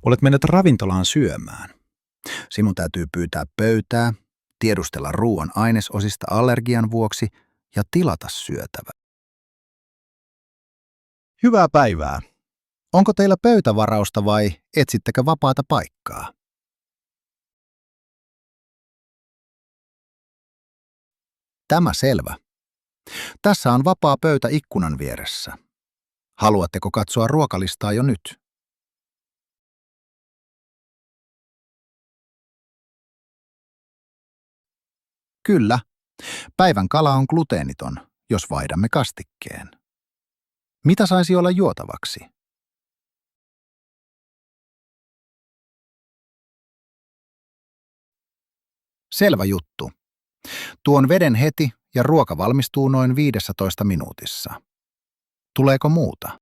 Olet mennyt ravintolaan syömään. Sinun täytyy pyytää pöytää, tiedustella ruoan ainesosista allergian vuoksi ja tilata syötävä. Hyvää päivää. Onko teillä pöytävarausta vai etsittekö vapaata paikkaa? Tämä selvä. Tässä on vapaa pöytä ikkunan vieressä. Haluatteko katsoa ruokalistaa jo nyt? Kyllä. Päivän kala on gluteeniton, jos vaihdamme kastikkeen. Mitä saisi olla juotavaksi? Selvä juttu. Tuon veden heti ja ruoka valmistuu noin 15 minuutissa. Tuleeko muuta?